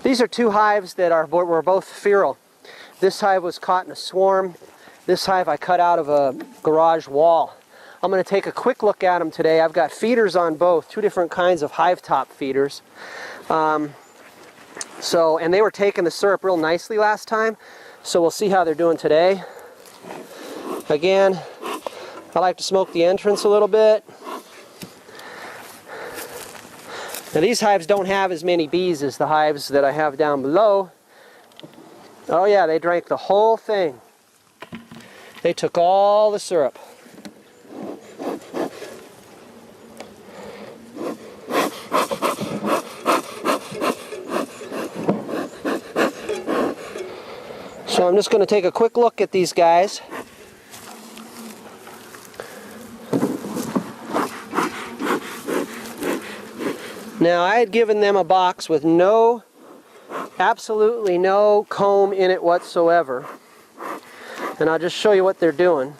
These are two hives that were both feral. This hive was caught in a swarm. This hive I cut out of a garage wall. I'm going to take a quick look at them today. I've got feeders on both, two different kinds of hive top feeders. And they were taking the syrup real nicely last time, so we'll see how they're doing today. Again, I like to smoke the entrance a little bit. Now these hives don't have as many bees as the hives that I have down below. Oh yeah, they drank the whole thing. They took all the syrup. So I'm just going to take a quick look at these guys. Now I had given them a box with absolutely no comb in it whatsoever. And I'll just show you what they're doing.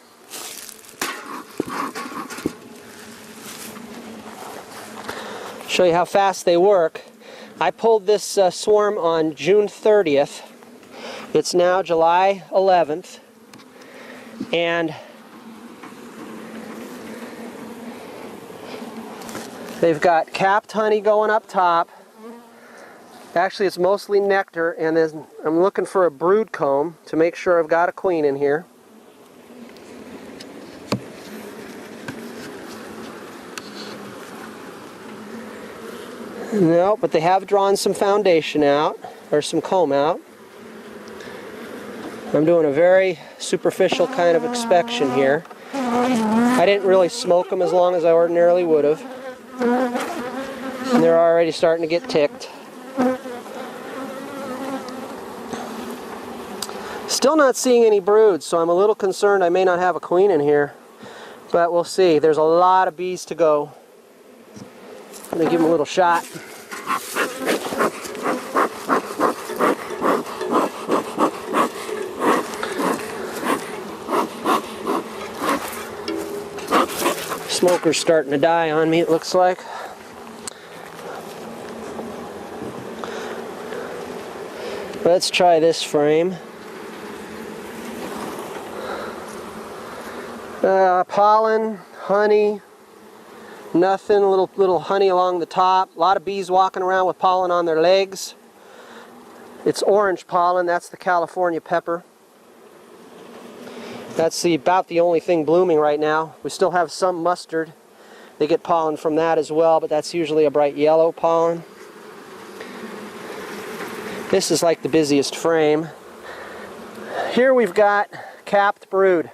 Show you how fast they work. I pulled this swarm on June 30th. It's now July 11th. And they've got capped honey going up top. Actually, it's mostly nectar, and then I'm looking for a brood comb to make sure I've got a queen in here. No, but they have drawn some foundation out, or some comb out. I'm doing a very superficial kind of inspection here. I didn't really smoke them as long as I ordinarily would have. And they're already starting to get ticked. Still not seeing any broods, so I'm a little concerned I may not have a queen in here. But we'll see. There's a lot of bees to go. I'm going to give them a little shot. Smoker's starting to die on me, it looks like. Let's try this frame. Pollen, honey, nothing, little honey along the top. A lot of bees walking around with pollen on their legs. It's orange pollen, that's the California pepper. That's about the only thing blooming right now. We still have some mustard. They get pollen from that as well, but that's usually a bright yellow pollen. This is like the busiest frame. Here we've got capped brood.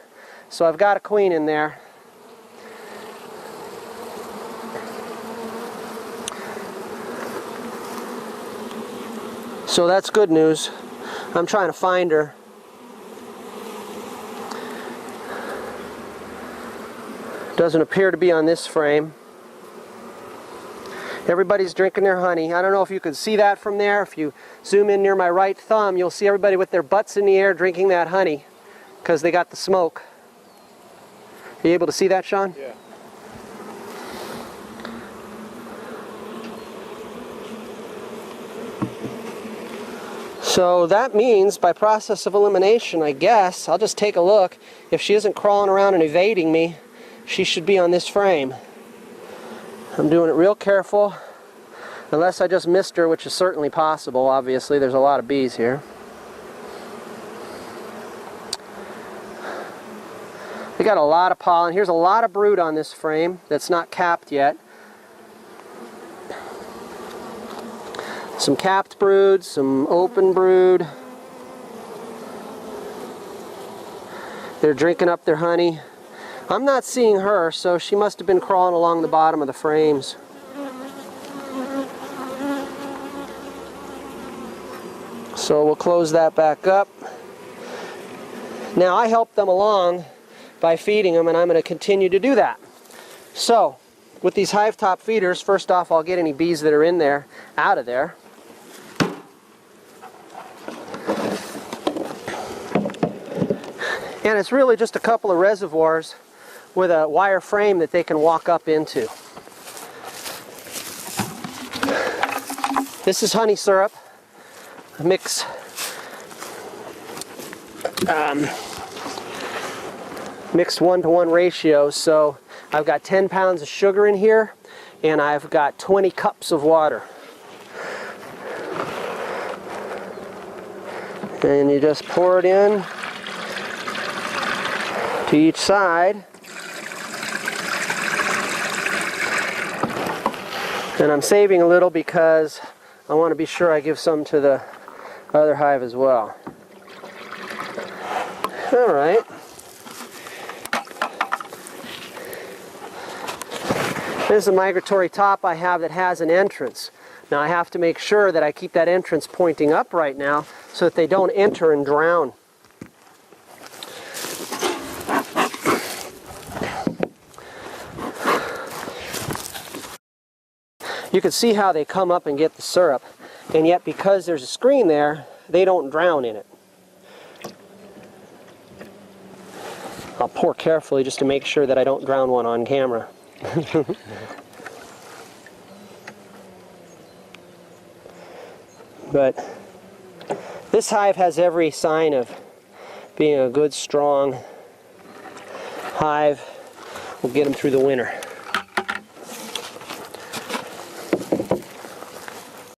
So I've got a queen in there. So that's good news. I'm trying to find her. Doesn't appear to be on this frame. Everybody's drinking their honey. I don't know if you can see that from there. If you zoom in near my right thumb, you'll see everybody with their butts in the air drinking that honey because they got the smoke. Are you able to see that, Sean? Yeah. So that means by process of elimination, I guess, I'll just take a look. If she isn't crawling around and evading me, she should be on this frame. I'm doing it real careful, unless I just missed her, which is certainly possible, obviously. There's a lot of bees here. We got a lot of pollen. Here's a lot of brood on this frame that's not capped yet. Some capped brood, some open brood. They're drinking up their honey. I'm not seeing her, so she must have been crawling along the bottom of the frames. So we'll close that back up. Now I helped them along by feeding them, and I'm going to continue to do that. So with these hive top feeders, first off, I'll get any bees that are in there out of there. And it's really just a couple of reservoirs with a wire frame that they can walk up into. This is honey syrup. mixed 1-to-1 ratio. So I've got 10 pounds of sugar in here, and I've got 20 cups of water. And you just pour it in to each side. And I'm saving a little because I want to be sure I give some to the other hive as well. All right. This is a migratory top I have that has an entrance. Now I have to make sure that I keep that entrance pointing up right now so that they don't enter and drown. You can see how they come up and get the syrup, and yet because there's a screen there, they don't drown in it. I'll pour carefully just to make sure that I don't drown one on camera. But this hive has every sign of being a good, strong hive. We'll get them through the winter.